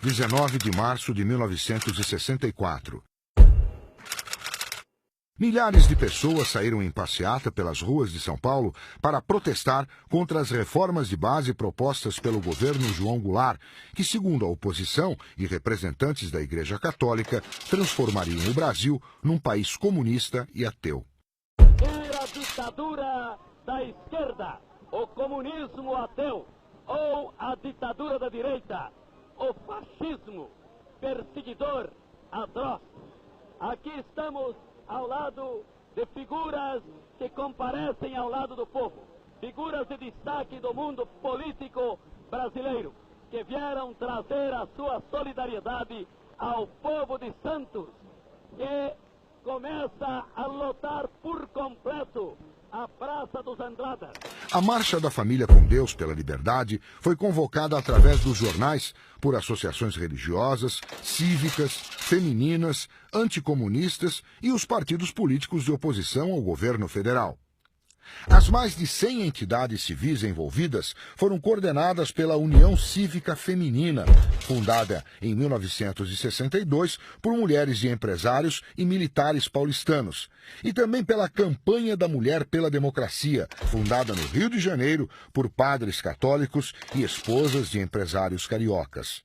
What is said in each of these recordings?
19 de março de 1964. Milhares de pessoas saíram em passeata pelas ruas de São Paulo para protestar contra as reformas de base propostas pelo governo João Goulart, que, segundo a oposição e representantes da Igreja Católica, transformariam o Brasil num país comunista e ateu. Era a ditadura da esquerda, o comunismo ateu, ou a ditadura da direita, o fascismo perseguidor atroz. Aqui estamos ao lado de figuras que comparecem ao lado do povo, figuras de destaque do mundo político brasileiro, que vieram trazer a sua solidariedade ao povo de Santos, que começa a lotar por completo a Praça dos Andradas. A Marcha da Família com Deus pela Liberdade foi convocada através dos jornais por associações religiosas, cívicas, femininas, anticomunistas e os partidos políticos de oposição ao governo federal. As mais de 100 entidades civis envolvidas foram coordenadas pela União Cívica Feminina, fundada em 1962 por mulheres de empresários e militares paulistanos, e também pela Campanha da Mulher pela Democracia, fundada no Rio de Janeiro por padres católicos e esposas de empresários cariocas.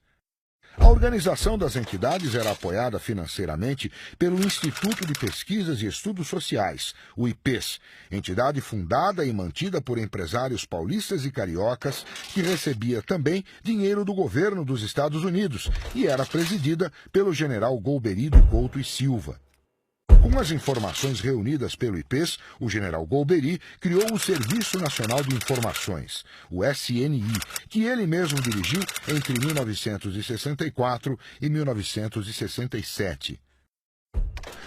A organização das entidades era apoiada financeiramente pelo Instituto de Pesquisas e Estudos Sociais, o IPES, entidade fundada e mantida por empresários paulistas e cariocas, que recebia também dinheiro do governo dos Estados Unidos e era presidida pelo general Golbery Couto e Silva. Com as informações reunidas pelo IPES, o general Golbery criou o Serviço Nacional de Informações, o SNI, que ele mesmo dirigiu entre 1964 e 1967.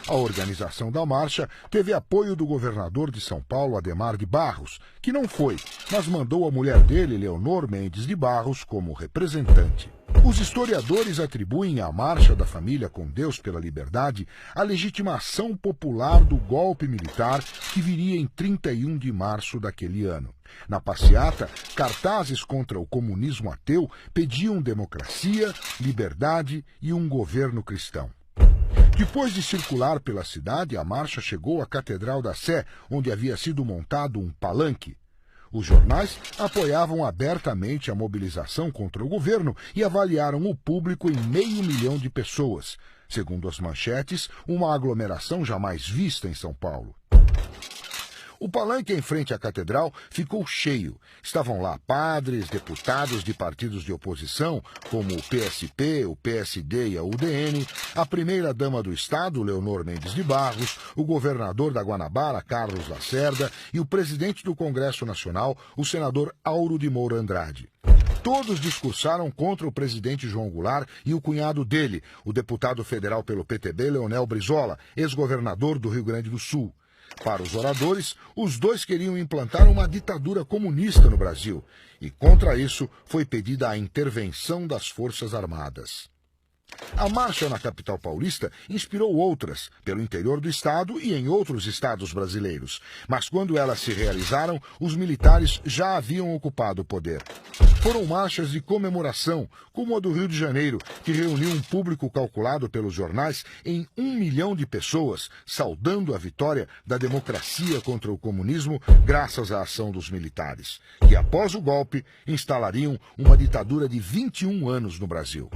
A organização da marcha teve apoio do governador de São Paulo, Adhemar de Barros, que não foi, mas mandou a mulher dele, Leonor Mendes de Barros, como representante. Os historiadores atribuem à Marcha da Família com Deus pela Liberdade a legitimação popular do golpe militar que viria em 31 de março daquele ano. Na passeata, cartazes contra o comunismo ateu pediam democracia, liberdade e um governo cristão. Depois de circular pela cidade, a marcha chegou à Catedral da Sé, onde havia sido montado um palanque. Os jornais apoiavam abertamente a mobilização contra o governo e avaliaram o público em 500 mil de pessoas. Segundo as manchetes, uma aglomeração jamais vista em São Paulo. O palanque em frente à catedral ficou cheio. Estavam lá padres, deputados de partidos de oposição, como o PSP, o PSD e a UDN, a primeira-dama do Estado, Leonor Mendes de Barros, o governador da Guanabara, Carlos Lacerda, e o presidente do Congresso Nacional, o senador Auro de Moura Andrade. Todos discursaram contra o presidente João Goulart e o cunhado dele, o deputado federal pelo PTB, Leonel Brizola, ex-governador do Rio Grande do Sul. Para os oradores, os dois queriam implantar uma ditadura comunista no Brasil, e contra isso foi pedida a intervenção das Forças Armadas. A marcha na capital paulista inspirou outras, pelo interior do estado e em outros estados brasileiros. Mas quando elas se realizaram, os militares já haviam ocupado o poder. Foram marchas de comemoração, como a do Rio de Janeiro, que reuniu um público calculado pelos jornais em 1 milhão de pessoas, saudando a vitória da democracia contra o comunismo graças à ação dos militares, que após o golpe instalariam uma ditadura de 21 anos no Brasil.